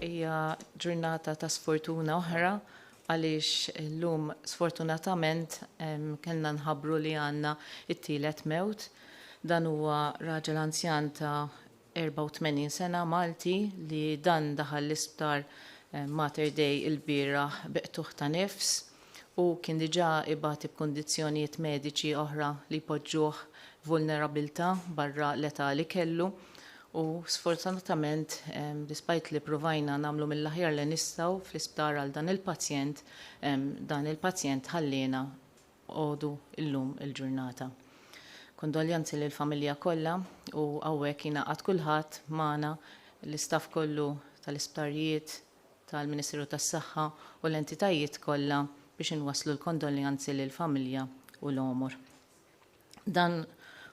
hija ġurnata ta' sfortuna oħra għaliex illum sfortunatament kellna nħabbru li għandna it-tielet mewt. Dan huwa raġel anzjan ta' 84 sena Malti li dan daħal l-isptar Mater Dei il-bieraħ biqtuħ ta' nifs u kien diġà ibati b'kundizzjonijiet mediċi oħra li poġġuh vulnerabilità barra l-età li kellu. U sfortunatament, despite li provajna namlu mill-aħjar li nistgħu fl-isptar għal dan il-pazjent ħallina għodu illum il-ġurnata. Kondoljanzi lill familja kollha u hawnhekk jingħaqad kulħadd magħna l-istaff kollu tal-isptarijiet tal-Ministeru tas-Saħħa u l-entitajiet kollha biex inwasslu l-kondoljanzi lill familja u l-omur. Dan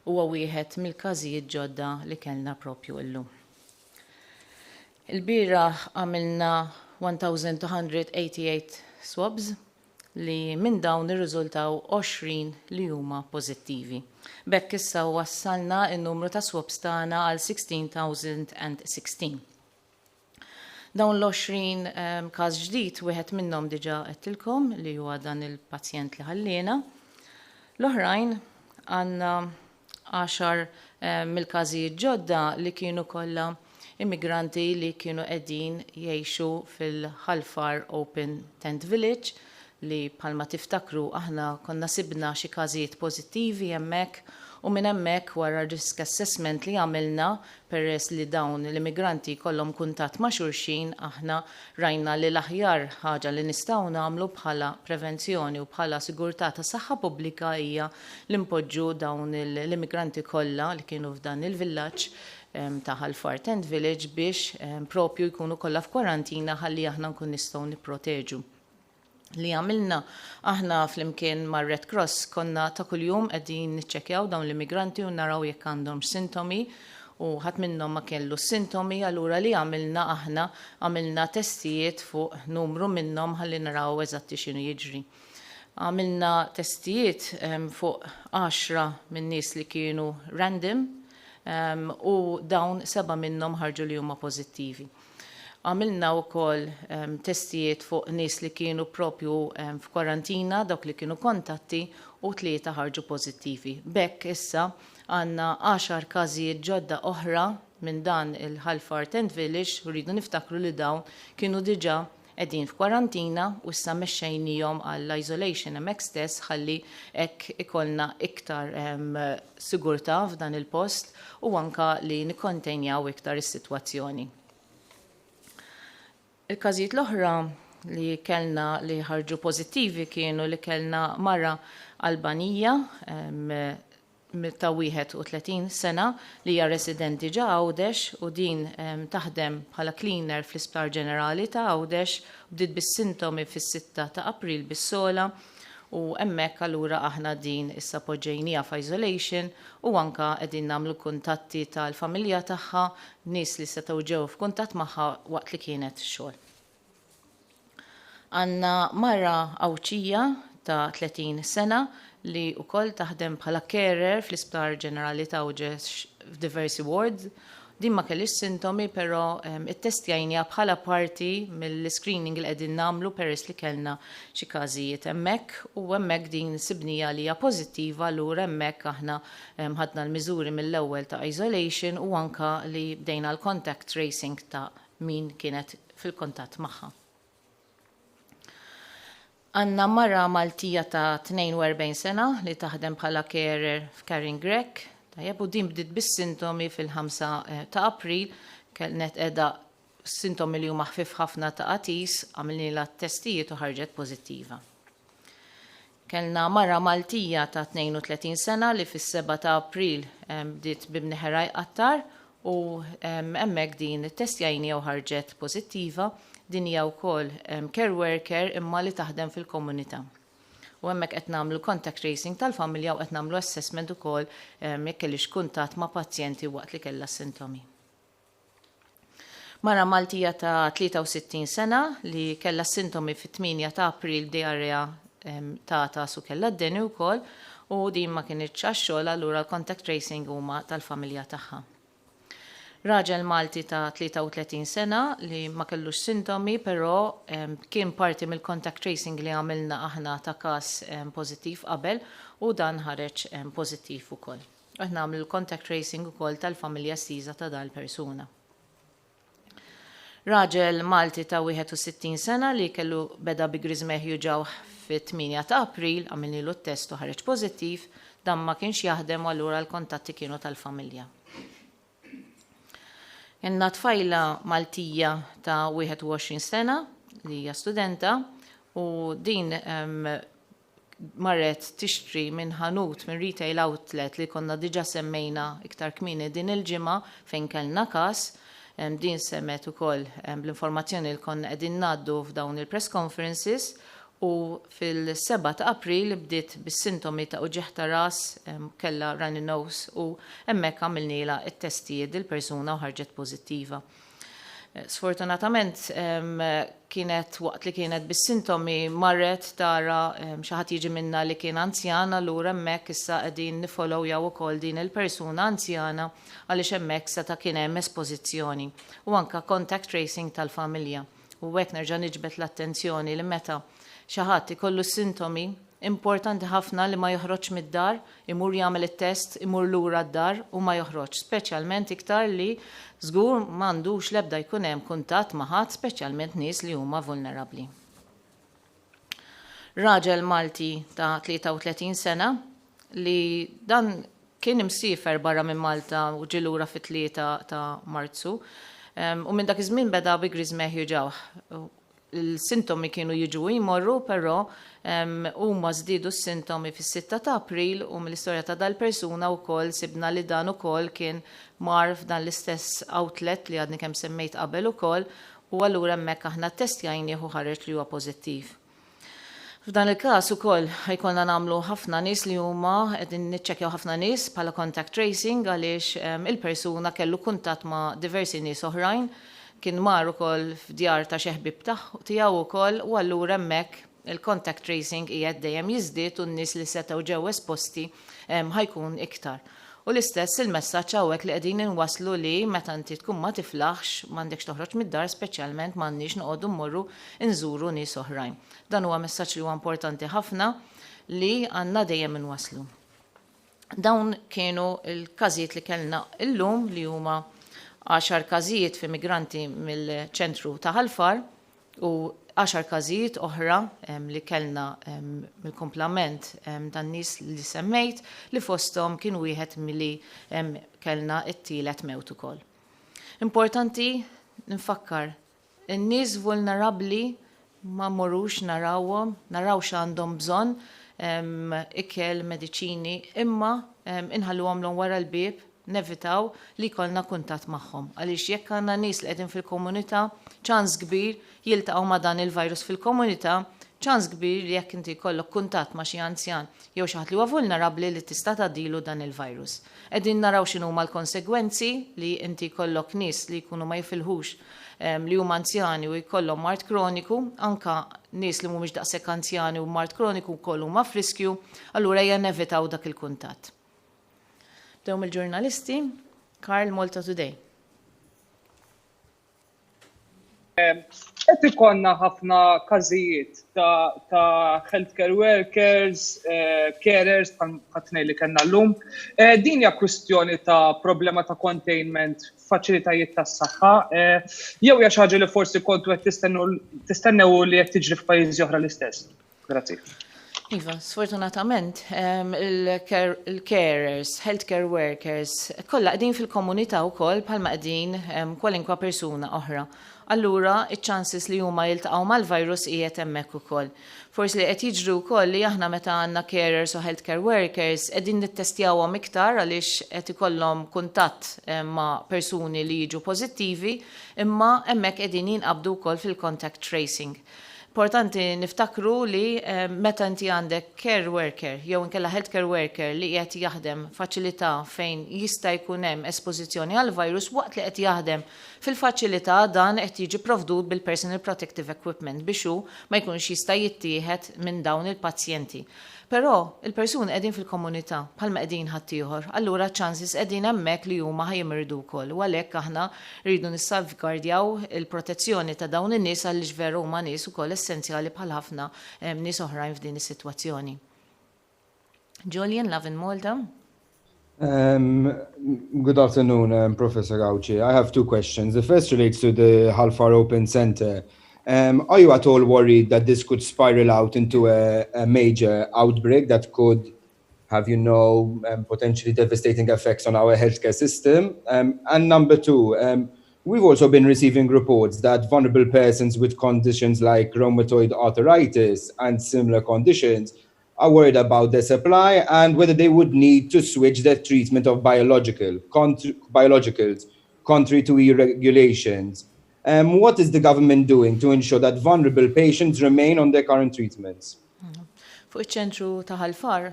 huwa wieħed mill-każijiet ġodda li kellna propju illum. Il-bieraħ għamilna 1288 swabs li minn dawn irriżultaw 20 li huma pożittivi. B'hekk issa wassalna n-numru ta' swabs tagħna għal 16,016. Dawn l-20 każ ġdid wieħed minnhom diġà qedtilkom li huwa dan il-pazjent li ħallina. L-oħrajn għandna 10 mill-każijiet ġodda li kienu kollha immigranti li kienu qegħdin jgħixu fil-Ħalfar Open Tent Village li bħalma tiftakru aħna konna sibna xi każijiet pożittivi hemmhekk u minn hemmhekk wara risk assessment li għamilna peress li dawn l-immigranti kollhom kuntatt ma' xulxin aħna rajna li l-aħjar ħaġa li nistgħu nagħmlu bħala prevenzjoni u bħala sigurtà ta' saħħa pubblika hija li npoġġu dawn l-immigranti kollha li kienu f'dan il-villaġġ ta' Ħalfar Tent Village biex propju jkunu kollha f'kwarantina ħalli aħna nkun nistgħu nipproteġu. Li għamilna aħna fl-imkien mar Red Cross konna ta' kuljum qegħdin niċċekkjaw dawn l-immigranti u naraw jekk għandhom sintomi u ħadd minnhom ma kellu sintomi, allura li għamilna testijiet fuq numru minnhom ħalli naraw eżatti x'inhu jiġri. Għamilna testijiet fuq 10 minn nies li kienu random u dawn 7 minnhom ħarġu li huma pożittivi. Għamilna wkoll testijiet fuq nies li kienu propju f'kwarantina, dawk li kienu kontatti u 3 ħarġu pożittivi. B'hekk issa għandna 10 każijiet ġodda oħra minn dan il-Ħalfar Tent Village u rridu niftakru li dawn kienu diġà qegħdin f'kwarantina u issa mexxejnihom għall-isolation hemmhekk stess ħalli hekk ikollna iktar sigurtà f'dan il-post u anke li nikkontenjaw iktar is-sitwazzjoni. Il-każijiet l-oħra li kellna li ħarġu pożittivi kienu li kellna mara Albanija ta' 31 sena li hija residenti ġa Għawdex u din taħdem bħala cleaner fl-Isptar Ġenerali ta' Għawdex bdiet bis-sintomi fis-6 ta' April bis-sola u hemmhekk allura aħna din issa poġġejnija f'isolation u anke qegħdin nagħmlu kuntatti tal-familja tagħha, nies li setgħu ġew f'kuntatt magħha waqt li kienet xogħol. Għandna mara Awċija ta' 30 sena li wkoll taħdem bħala carer fl-Isptar Ġenerali ta' Għawdex f'diversi wards. Din ma kellix sintomi, però it-testjajnija bħala parti mill-screening li qegħdin nagħmlu peress li kellna xi każijiet hemmhekk u hemmhekk din sibnija li hija pożittiva allura hemmhekk aħna ħadna l-miżuri mill-ewwel ta' isolation u anke li bdejna l-contact tracing ta' min kienet fil-kontatt magħha. Għandna mara Maltija ta' 42 sena li taħdem bħala carer f'Caring Grek. Tajjeb, u din bdiet bis-sintomi fil-5 ta' April, kellnet qiegħda sintomi li huma ħfief ħafna ta' qatis, għamilnielha testijiet u ħarġet pożittiva. Kellna mara Maltija ta' 32 sena li fis-7 ta' April bdiet bibni ħeraj qattar u hemmhekk din it-testjajnija u ħarġet pożittiva, din hija wkoll care worker imma li taħdem fil-komunità. U hemmhekk qed nagħmlu contact tracing tal-familja u qed nagħmlu assessment ukoll jekk kellix kuntatt ma' pazjenti waqt li kellha sintomi. Mara Maltija ta' 63 sena li kellha sintomi fit-8 ta' April diarrea ta' su kellha d-deni wkoll u din ma kienitx għax-xogħol allura l-contact tracing huma tal-familja tagħha. Raġel Malti ta' 33 sena li ma kellux sintomi, però kien parti mill-contact tracing li għamilna aħna ta' każ pożittiv qabel u dan ħareġ pożittiv ukoll. Aħna għamlu l-contact tracing ukoll tal-familja stiża ta' dal-persuna. Raġel Malti ta' 61 sena li kellu beda bi griżmeħju ġew fit-8 ta' April għamilnilu t-test u ħareġ pożittiv, dan ma kienx jaħdem u allura l-kontatti kienu tal-familja. Inna tfajla Maltija ta' 21 sena li hija studenta u din marret tixtri minn ħanut minn retail outlet li konna diġa semmejna iktar kmini din il-ġimgħa fejn kellna każ. Din semmet ukoll bl-informazzjoni li konna qegħdin ngħaddu f'dawn il-press conferences u fil-7 ta' April bdiet bis-sintomi ta' uġeħ ta' ras, kella runny nose u hemmhekk għamilniela t-testijiet il-persuna u ħarġet pożittiva. Sfortunatament kienet waqt li kienet bis-sintomi marret tara xi ħadd jiġi minna li kien anzjana allura hemmhekk issa qegħdin nifollowjaw ukoll din il-persuna anzjana għaliex hemmhekk seta' kien hemm espożizzjoni u anke contact tracing tal-familja. U hekk nerġa' niġbed l-attenzjoni li meta xi ħadd ikollu sintomi importanti ħafna li ma joħroġ mid-dar, imur jagħmel it-test, imur lura d-dar u ma joħroġ, speċjalment iktar li żgur m'għandux l-ebda jkun hemm kuntatt ma' ħadd, speċjalment nies li huma vulnerabbli. Raġel Malti ta' 33 sena li dan kien imsiefer barra minn Malta u ġie lura fit-3 ta' Marzu u minn dak iż-żmien beda bi griżmeħju ġewħ. Il-sintomi kienu jiġu jmorru, però huma żdiedu s-sintomi fis-6 ta' April u mill-istorja ta' dal-persuna wkoll sibna li dan ukoll kien mar f'dan l-istess outlet li għadni kemm semmejt qabel ukoll u allura hemmhekk aħna ttestjajnieh u ħareġ li huwa pożittiv. F'dan il-każ ukoll ħajkonna nagħmlu ħafna nies li huma qegħdin niċċekkjaw ħafna nies bħala contact tracing għaliex il-persuna kellu kuntatt ma' diversi nies oħrajn, kien mar ukoll f'djar ta' xi ħbieb tiegħu wkoll u allura hemmhekk il-contact tracing qiegħed dejjem jiżdied u n-nies li setgħu ġew esposti ħajkun iktar. U l-istess il-messaġġ hawnhekk li qegħdin inwasslu li meta inti tkun ma tiflaħx m'għandekx toħroġ mid-dar speċjalment m'għandniex noqogħdu mmorru nżuru nies oħrajn. Dan huwa messaġġ li huwa importanti ħafna li għandna dejjem inwasslu. Dawn kienu l-każijiet li kellna illum li huma 10 każijiet fi migranti mill-ċentru ta' Ħalfar u 10 każijiet oħra li kellna mill-komplament tan-nies li semmejt li fosthom kien wieħed milli kellna t-tielet mewt ukoll. Importanti nfakkar in-nies vulnerabbli ma mmorrux narawhom, naraw x'għandhom bżonn ikel, mediċini, imma inħalluhom wara l-bieb nevitaw li jkollna kuntatt magħhom. Għaliex jekk għandna nies li qegħdin fil-komunità, ċans kbir jiltaqgħu ma' dan il-virus fil-komunità, ċans kbir li jekk inti jkollok kuntatt ma' xi anzjan jew xi ħadd li huwa vulnerabbli li tista' tgħaddilu dan il-virus. Qegħdin naraw x'inhu huma l-konsegwenzi li inti jkollok nies li jkunu ma jifilħux li huma anzjani u jkollhom mart kroniku, anka nies li mhumiex daqshekk anzjani u mart kroniku wkoll huma f'riskju, allura hija nevitaw dak il-kuntatt. Dewm il-ġurnalisti, Karl Malta Today. Qed ikollna ħafna każijiet ta' healthcare workers, carers ħatnej li kellna llum. Din hija kwistjoni ta' problema ta' containment faċilitajiet tas-saħħa, jew hija xi ħaġa li forsi kontu qed tistennew li qed tiġri f'pajjiżi oħra l-istess. Grazzi. Iva, sfortunatament, il-carers, healthcare workers, kollha qegħdin fil-komunità wkoll bħalma qegħdin kwalinkwa persuna oħra. Allura, iċ-chances li huma jiltaqgħu mal-virus qiegħed hemmhekk ukoll. Forsi li qed jiġru wkoll li aħna meta għandna carers u healthcare workers qegħdin nittestjawhom iktar għaliex qed ikollhom kuntatt ma' persuni li jiġu pożittivi, imma hemmhekk qegħdin jinqabdu wkoll fil-contact tracing. Importanti niftakru li meta inti għandek care worker jew inkella healthcare worker li qed jaħdem faċilità fejn jista' jkun hemm espożizzjoni għal virus waqt li qed jaħdem Fil-faċilità dan qed jiġi provdud bil-personal protective equipment biex hu ma jkunx jista' jittieħed minn dawn il-pazjenti. Però il-persuni qegħdin fil-komunità bħalma qegħdin ħaddieħor, allura chances qegħdin hemmhekk li huma ħajmirdu wkoll. U għalhekk aħna rridu nissalvgardjaw il-protezzjoni ta' dawn in-nies għaliex veru huma nies ukoll essenzjali bħal ħafna nies oħrajn f'din is-sitwazzjoni. Julian, Love in Malta. Good afternoon, Professor Gauci. I have two questions. The first relates to the Hull Far Open Center. Are you at all worried that this could spiral out into a major outbreak that could have, potentially devastating effects on our healthcare system? And number two, we've also been receiving reports that vulnerable persons with conditions like rheumatoid arthritis and similar conditions are worried about their supply and whether they would need to switch their treatment of biologicals contrary to EU regulations. What is the government doing to ensure that vulnerable patients remain on their current treatments? Fuq iċ-ċentru ta' Ħalfar,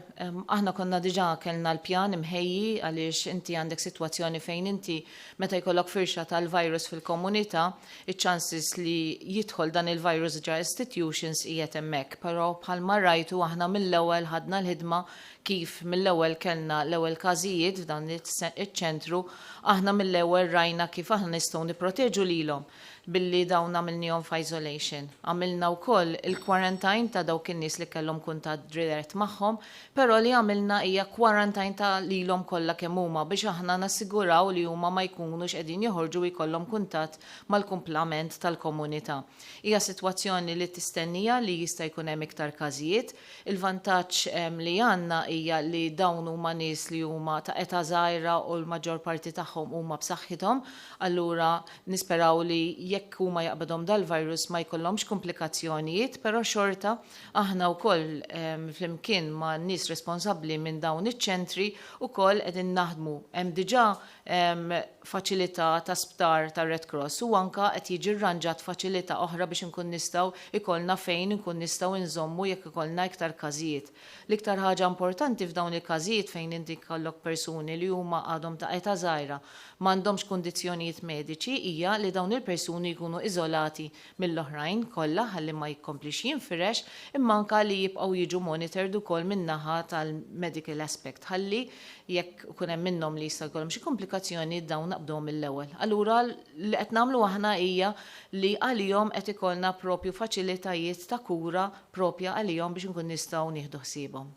aħna konna diġà kellna l-pjan imħejji għaliex inti għandek sitwazzjoni fejn inti meta jkollok firxa tal-virus fil-komunità, iċ-chances li jidħol dan il-virus ġa institutions qiegħed hemmhekk, però bħalma rajtu aħna mill-ewwel ħadna l-ħidma kif mill-ewwel kellna l-ewwel każijiet f'dan iċ-ċentru, aħna mill-ewwel rajna kif aħna nistgħu nipproteġu lilhom billi dawn għamilnihom f'isolation. Għamilna wkoll il-quarantine ta' dawk in-nies li kellhom kuntatt dirett magħhom, però li għamilna hija quarantine ta' lilhom kollha kemm huma biex aħna nassiguraw li huma ma jkunux qegħdin joħorġu jkollhom kuntatt mal-kumplament tal-komunità. Hija sitwazzjoni li tistennija li jista' jkun hemm iktar każijiet. Il-vantaġġ li għandna hija li dawn huma nies li huma ta' età żgħira u l-maġġor parti tagħhom huma b'saħħithom, allura nisperaw li jekk huma jaqbadhom dal-virus ma jkollhomx komplikazzjonijiet, però xorta aħna wkoll flimkien ma' nies responsabbli minn dawn iċ-ċentri wkoll qegħdin naħdmu. Hemm diġà faċilità ta' sptar ta' Red Cross u anka qed jiġi rranġat faċilità oħra biex inkun nistgħu ikollna fejn inkun nistgħu nżommu jekk ikollna iktar każijiet. L-iktar ħaġa importanti f'dawn il-każijiet fejn inti jkollok persuni li huma għadhom ta' età żgħira m'għandhomx kundizzjonijiet mediċi hija li dawn il-persuni jkunu iżolati mill-oħrajn kollha ħalli ma jkomplix jinfirex imma anke li jibqgħu jiġu monitored ukoll min-naħa tal-medical aspect ħalli jekk ikun hemm minnhom li jista' jkollhom xi komplikazzjoni dawn naqbduhom mill-ewwel. Allura li qed nagħmlu aħna hija li għalihom qed ikollna propju faċilitajiet ta' kura propja għalihom biex inkun nistgħu nieħdu ħsiebhom.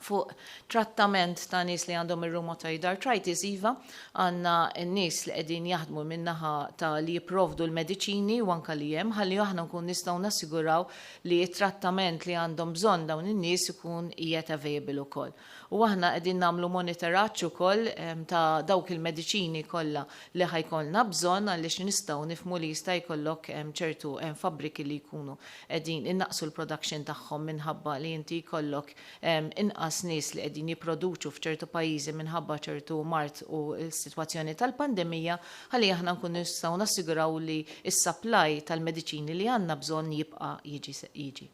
Fuq trattament ta' nies li għandhom ir-rheumatoid arthritis iva għandna n-nies li qegħdin jaħdmu min-naħa ta' li jipprovdu l-mediċini u anke li hemm ħalli aħna nkun nistgħu nassiguraw li t-trattament li għandhom bżonn dawn in-nies ikun qiegħed available ukoll. U aħna qegħdin nagħmlu monitoraġġ ukoll ta' dawk il-mediċini kollha li ħajkollna bżonn għaliex nistgħu nifhmu li jista' jkollok ċertu fabbriki li jkunu qegħdin innaqsu l-production tagħhom minħabba li inti jkollok inqas nies li qegħdin jipproduċu f'ċertu pajjiżi minħabba ċertu mart u l-sitwazzjoni tal-pandemija ħalli aħna nkunu nistgħu nassiguraw li s-supply tal-mediċini li għandna bżonn jibqa' jiġi.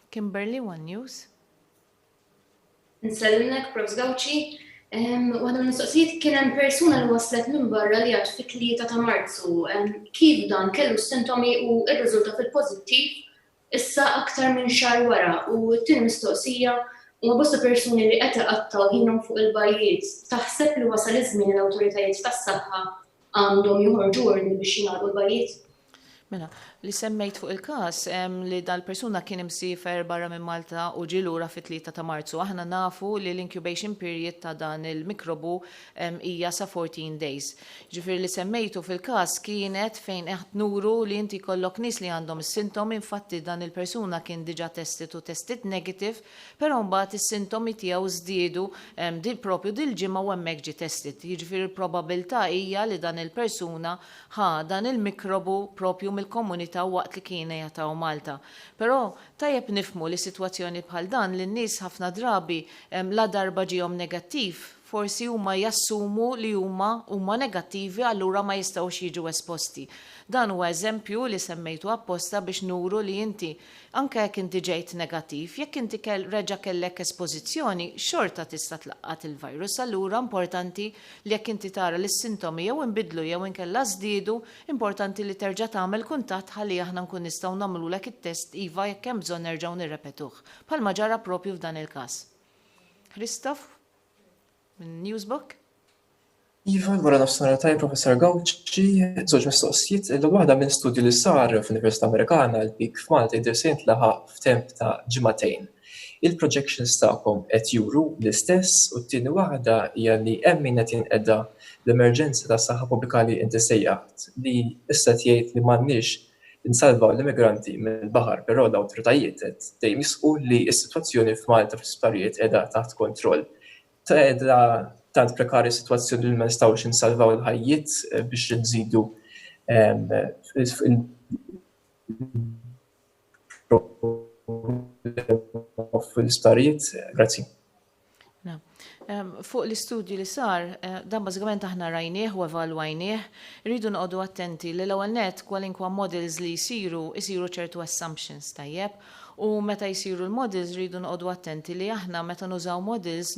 Kimberly, One News. Nsellimnek, Prof. Gauci, waħda mistoqsijiet kien hemm persuna li waslet minn barra li għad fit-3 ta' Marzu. Kif dan kellu sintomi u r-riżulta fil-pożittiv issa aktar minn xahar wara u t-tieni mistoqsija huma bosta persuni li qed iqattaw ħinhom fuq il-bajjiet. Taħseb li wasal iż-żmien l-awtoritajiet tas-saħħa għandhom joħorġu ordni biex jingħalqu l-bajjiet? Mela, li semmejt fuq il-każ li dal-persuna kien imsifer barra minn Malta u ġie lura fit-3 ta' Marzu. Aħna nafu li l-incubation period ta' dan il-mikrobu hija sa 14 days. Ġifier li semmejtu fil-każ kienet fejn qed nuru li inti kollok nies li għandhom is-sintomi, infatti dan il-persuna kien diġà testit negative, però mbagħad is-sintomi tiegħu żdiedu propju dil-ġimgħa u hemmhekk ġie testit. Jiġifieri l-probabilità hija li dan il-persuna dan il-mikrobu propju mill-komunità waqt li kien jagħtaw Malta. Però tajjeb nifhmu li sitwazzjoni bħal dan li n-nies ħafna drabi la darba ġihom negattiv forsi huma jassumu li huma negattivi allura ma jistgħux jiġu esposti. Dan huwa eżempju li semmejtu apposta biex nuru li inti anke jekk inti ġejt negattiv, jekk inti reġa' kellek espożizzjoni, xorta tista' tlaqqat il-virus. Allura importanti li jekk inti tara li s-sintomi jew inbidlu jew inkella żdiedu, importanti li terġa' tagħmel kuntatt ħalli aħna nkun nistgħu nagħmlulek it-test iva jekk hemm bżonn nerġgħu nirrepetuh. Bħalma ġara propju f'dan il-każ. Christoph, minn Newsbook? Iva, għura nafsana tajn professor Gawċi, żewġ mistoqsijiet, l-waħda minn studju li sar f'Università Amerikana l-pik f'Malta jidher laħa f'temp ta' ġimagħtejn. Il-projections tagħkom qed juru l-istess u t-tieni waħda hija li hemm min qed jinqeda l-emerġenza tas saħħa pubblika li inti sejjaħt li issa tgħid li m'għandniex insalvaw l-immigranti mill-baħar, però l-awtoritajiet qed dejjem jisqu li s-sitwazzjoni f'Malta fl-isptarijiet qiegħda taħt kontroll. Tant prekarja situazzjoni li ma nistgħux insalvaw il-ħajjiet biex nżidu fil-isptarijiet. Grazzi. Fuq l-istudju li sar, dan bażikament aħna rajnieh u evalwajnieh, rridu noqogħdu attenti li l-ewwel nett kwalinkwa models li jsiru ċertu assumptions tajjeb. U meta jisiru l-models rridu noqogħdu attenti li aħna meta nużaw models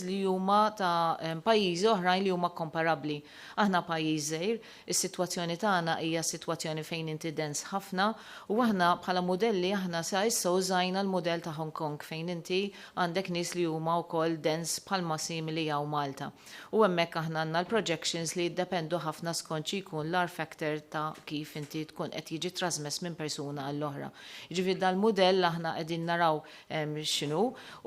li huma ta' pajjiżi oħrajn li huma komparabbli. Aħna pajjiż żgħir, is-sitwazzjoni tagħna hija sitwazzjoni fejn inti dens ħafna u aħna bħala modelli aħna sa issa użajna l-modell ta' Hong Kong fejn inti għandek nies li huma wkoll dens bħalma simili jew Malta. U hemmhekk aħna għandna l-projections li jiddependu ħafna skont xi jkun l-R factor ta' kif inti tkun qed jiġi trasmess minn persuna għall-oħra. Modell aħna qegħdin naraw x'inhu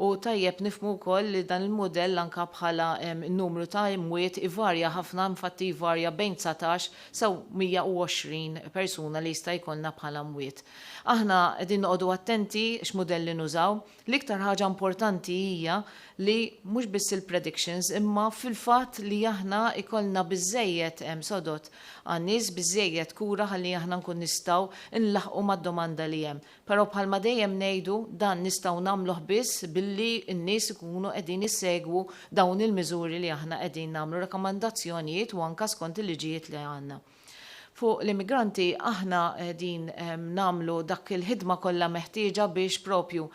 u tajjeb nifhmu wkoll li dan il-modell anke bħala n-numru ta' imwiet ivarja ħafna, infatti ivarja bejn 19 sa 120 persuna li jista' jkollna bħala mwiet. Aħna qegħdin noqogħdu attenti x'modelli nużaw. L-iktar ħaġa importanti hija li mhux biss il-predictions imma fil-fatt li aħna ikollna biżejjed sodot għan-nies biżejjed kura ħalli aħna nkun nistgħu nlaħqu mad-domanda li hemm. Però bħalma dejjem ngħidu dan nistgħu nagħmluh biss billi n-nies ikunu qegħdin issegwu dawn il-miżuri li aħna qegħdin nagħmlu rakkomandazzjonijiet u anke skont il-liġijiet li għandna. Fuq l-immigranti aħna din namlu dak il-ħidma kollha meħtieġa biex propju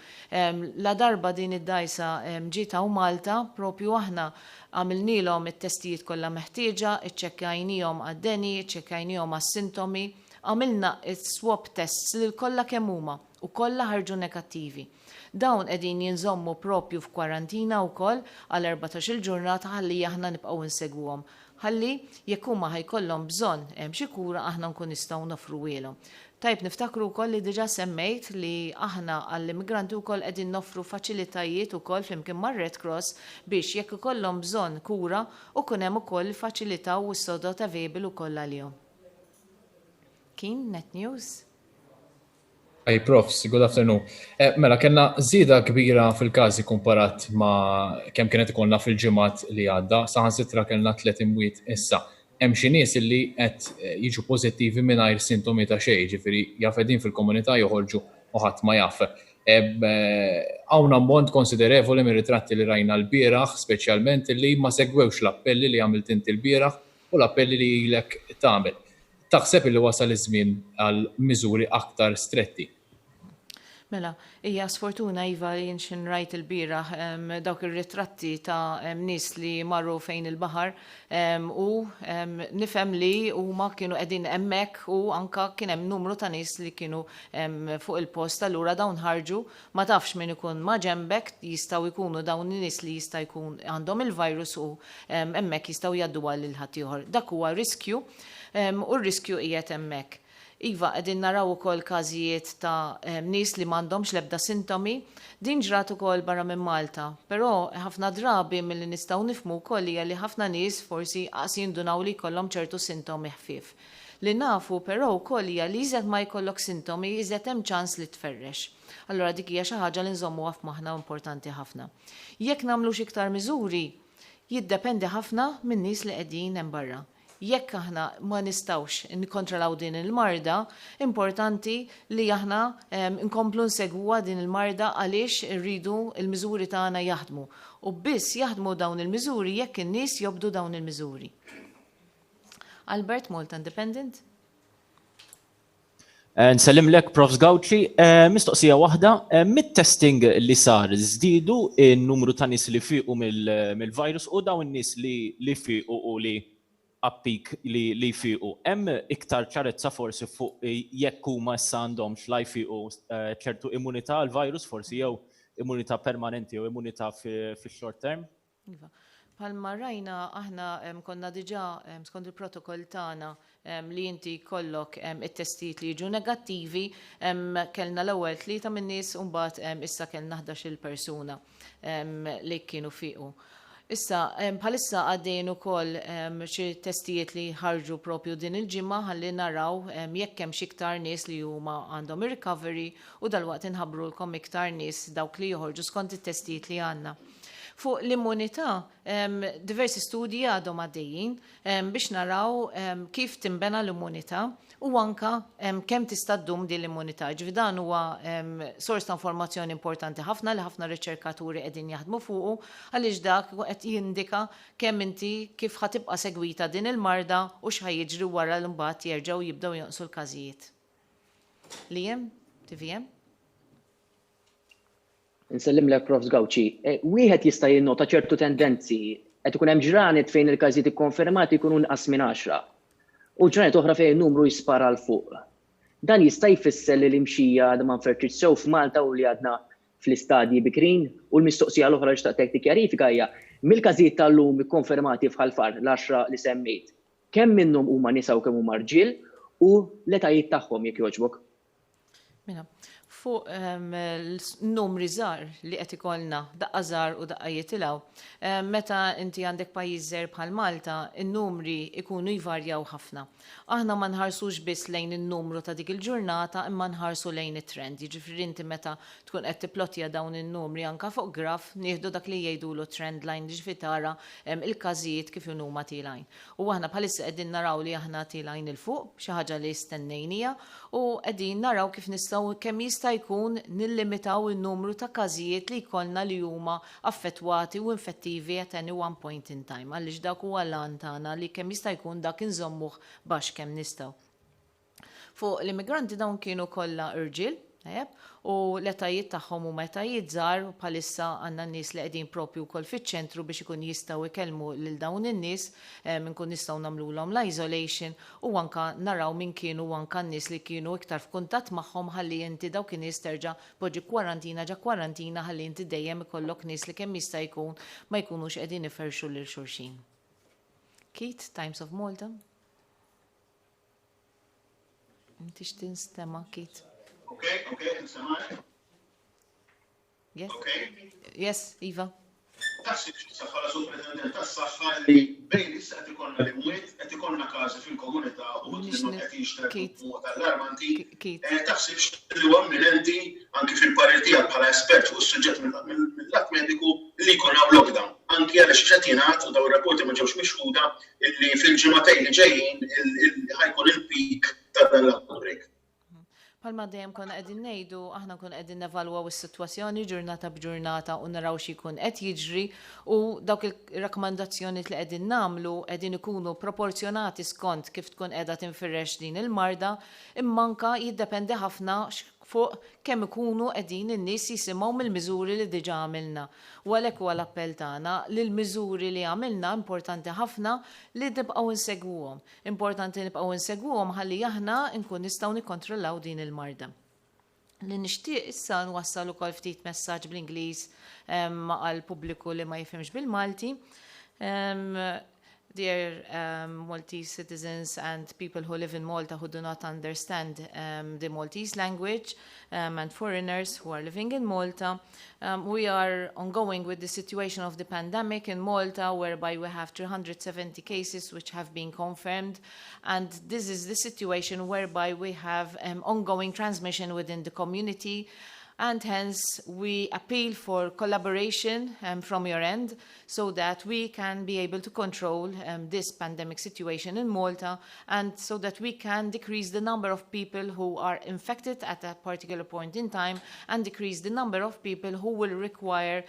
la darba din id-dajsa ġita u Malta propju aħna għamilnilhom it-testijiet kollha meħtieġa, iċċekkjajnihom għad-deni, iċċekkjajnihom għas-sintomi, għamilna swab tests lil kollha kemm huma u kollha ħarġu negattivi. Dawn qegħdin jinżommu propju f'kwarantina wkoll għal 14-il ġurnata ħalli aħna nibqgħu insegwuhom. Ħalli jekk huma ħajkollhom bżonn hemm xi kura aħna nkun nistgħu nofruwielhom. Tajb niftakru wkoll li diġà semmejt li aħna għall-immigranti wkoll qegħdin noffru faċilitajiet ukoll flimkien mar-Red Cross biex jekk ikollhom bżonn kura ukun hemm ukoll faċilità u s-sodot available ukoll għalihom. Kien Net News? Hey profs, good afternoon. Mela, kellna żieda kbira fil-każi komparat ma' kemm kienet ikollna fil-ġimgħat li għadda, saħansitra kellna 3 imwiet issa. Hemm xi nies illi qed jiġu pożittivi mingħajr sintomi ta' xejn, ġifieri jafedin fil-komunità joħorġu u ħadd ma jaf. Hawn ammont konsiderevoli mir-ritratti li rajna l-bieraħ, speċjalment illi ma segwewx l-appelli li għamilt inti l-bieraħ u l-appelli li ilek tagħmel. Taħseb li wasal iż-żmien għal miżuri aktar stretti? Mela, hija sfortuna iva li jinxin rajt il-bieraħ dawk ir-ritratti ta' nies li marru fejn il-baħar u nifhem li huma kienu qegħdin hemmhekk u anke kien hemm numru ta' nies li kienu fuq il-post allura dawn ħarġu ma tafx min ikun ma' ġembek jistgħu jkunu dawn in-nies li jista' jkun għandhom il-virus u hemmhekk jistgħu jgħaddu għal ħadd ieħor. Dak huwa riskju u r-riskju qiegħed hemmhekk. Iva, qegħdin naraw ukoll każijiet ta' nies li m'għandhomx l-ebda sintomi, din ġrat ukoll barra minn Malta. Però ħafna drabi milli nistgħu nifhmu wkoll hija li ħafna nies forsi qas jindunaw li jkollhom ċertu sintomi ħfief. Li nafu però wkoll hija li iżjed ma jkollok sintomi iżjed hemm ċans li tferrex. Allura dik hija xi ħaġa li nżommuha f'moħħna importanti ħafna. Jekk nagħmlu xi iktar miżuri, jiddependi ħafna min nies li qegħdin hemm barra. jekk aħna ma nistawx nikkontrollaw din il-marda, importanti li aħna nkomplu nsegwa din il-marda għaliex irridu il-miżuri tagħna jaħdmu. U biss jaħdmu dawn il-miżuri jekk in-nies jobdu dawn il-miżuri. Albert, Malta Independent. Nsellim lek, Prof. Gawci, mistoqsija waħda, mit-testing li sar żdiedu n-numru ta' nies li fiqu mill-virus u dawn nies li fiqu u li appik li fiqu. Hemm iktar ċarezza forsi fuq jekk huma issa għandhomx la jfiqu ċertu immunità għall-virus forsi jew immunità permanenti jew immunità fi-short term? Palma rajna aħna konna diġà skont il-protokoll tagħna li inti kollok it-testijiet li jiġu negattivi, kellna l-ewwel 3 min-nies u mbagħad issa kellna 11 persuna li kienu fiqu. Issa bħalissa għaddejn ukoll xi testijiet li ħarġu propju din il-ġimgħa ħalli naraw jekk hemm xi iktar nies li huma għandhom ir-recovery u dalwaqt inħabbrulkom iktar nies dawk li joħorġu skont it-testijiet li għandna. Fuq l-immunità, diversi studji għadhom għaddejjin biex naraw kif timbena l-immunità u anka kemm tista' ddum din l-immunità. Ġifieri dan huwa sors ta' informazzjoni importanti ħafna li ħafna riċerkaturi qegħdin jaħdmu fuqu għaliex dak qed jindika kemm inti kif ħatibqa' segwita din il-marda u x'ħajjiġri wara l mbagħad jerġgħu jibdew jonqsu l-każijiet. Liam, TVM? Nsellim lek, Prof. Gawci, wieħed jista' jinnota ċertu tendenzi qed ikun hemm ġranet fejn il-każijiet ikkonfermati jkunu nqas minn 10 u ġranet oħra fejn n-numru jispara l fuq. Dan jista' jfisser li l-imxija ma nferċitx sew f'Malta u li għadna fl-istadji bikrin u l-mistoqsija l-oħra li xtaqtek tikkjarifika hija mill-każijiet tal-lum ikkonfermati f'Ħalfar l-10 li semmejt. Kemm minnhom huma nisa u kemm huma rġiel u l-etajiet tagħhom jekk jogħġbok? Fuq numri żgħar li qed ikollna daqqa żgħar u daqqa jitilgħu. Meta inti għandek pajjiż żgħir bħal Malta, in-numri ikunu jvarjaw ħafna. Aħna ma nħarsux biss lejn in-numru ta' dik il-ġurnata imma nħarsu lejn it-trend. Jiġifieri inti meta tkun qed tipplottja dawn in-numri anke fuq graf nieħdu dak li jgħidulu trend line jiġifieri tara il-każijiet kif huma tilajn. U aħna bħalissa qegħdin naraw li aħna tilajn il fuq xi ħaġa li stennejnija u qegħdin naraw kif nistgħu kemm jista' jkun nillimitaw in-numru ta' każijiet li jkollna li huma affettwati u infettivi at any one point in time. Għaliex dak huwa l-għan tagħna li kemm jista' jkun dak inżommuh baxx kemm nistgħu. Fuq l-immigranti dawn kienu kollha irġiel, u l-etajiet tagħhom huma etajiet żgħar u bħalissa għandna n-nies li qegħdin propju wkoll fiċ-ċentru biex ikun jistgħu jkellmu lil dawn in-nies inkun nistgħu nagħmluhom l-isolation u anke naraw min kienu anke n-nies li kienu iktar f'kuntatt magħhom ħalli inti dawk in-nies terġa' poġġi kwarantina ġa kwarantina ħalli inti dejjem ikollok nies li kemm jista' jkun ma jkunux qegħdin iferxu lil xulxin. Keith, Times of Malta. Inti x'tinstema' Keith? Okay, nsemaj. Yes. Okay. Yes, Iva. Tassi saħħa Superintendent tas-saħħa li bejn issa qed ikollna l-imwiet, qed ikollna każi fil-komunità u qed jixtiequ mod allarmanti. Taħsibx li huwa imminenti anke fil-parir tiegħek bħala espert fuq is-suġġett mill-lat mediku li jkun hawn lockdown. Anke għaliex qed jingħad u dawn ir-rapporti ma ġewx mixħuda illi fil-ġimagħtejn li ġejjin ħajkun il-peak ta' dan l-outbreak. Palma dejjem konna qegħdin ngħidu, aħna konna qegħdin nevalwaw is-sitwazzjoni ġurnata b'ġurnata u naraw xi jkun qed jiġri u dawk il-rakkomandazzjonijiet li qegħdin nagħmlu qegħdin ikunu proporzjonati skont kif tkun qiegħda tinfirex din il-marda, imma anke jiddependi ħafna fuq kemm ikunu qegħdin in-nies jisimgħu mill-miżuri li diġà għamilna. U għalhekk huwa l-appell tagħna li l-miżuri li għamilna importanti ħafna li nibqgħu insegwuhom. Importanti nibqgħu insegwuhom ħalli aħna nkun nistgħu nikkontrollaw din il-marda. Li nixtieq issa nwassal ukoll ftit messaġġ bl-Ingliż għall pubbliku li ma jifhimx bil-Malti. Dear Maltese citizens and people who live in Malta who do not understand the Maltese language and foreigners who are living in Malta, we are ongoing with the situation of the pandemic in Malta, whereby we have 370 cases which have been confirmed, and this is the situation whereby we have ongoing transmission within the community. And hence, we appeal for collaboration from your end so that we can be able to control this pandemic situation in Malta, and so that we can decrease the number of people who are infected at a particular point in time and decrease the number of people who will require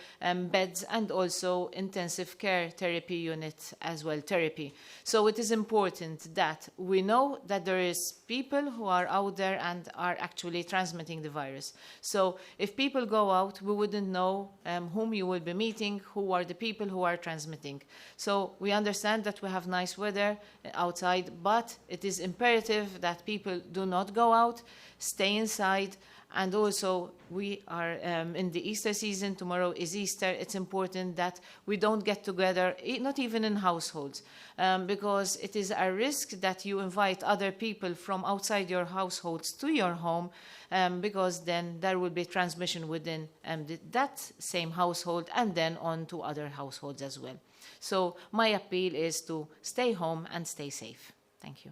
beds and also intensive care therapy units as well, therapy. So it is important that we know that there is people who are out there and are actually transmitting the virus. So if people go out, we wouldn't know whom you will be meeting, who are the people who are transmitting. So we understand that we have nice weather outside, but it is imperative that people do not go out, stay inside. And also, we are in the Easter season. Tomorrow is Easter. It's important that we don't get together, not even in households, because it is a risk that you invite other people from outside your households to your home, because then there will be transmission within that same household and then on to other households as well. So my appeal is to stay home and stay safe. Thank you.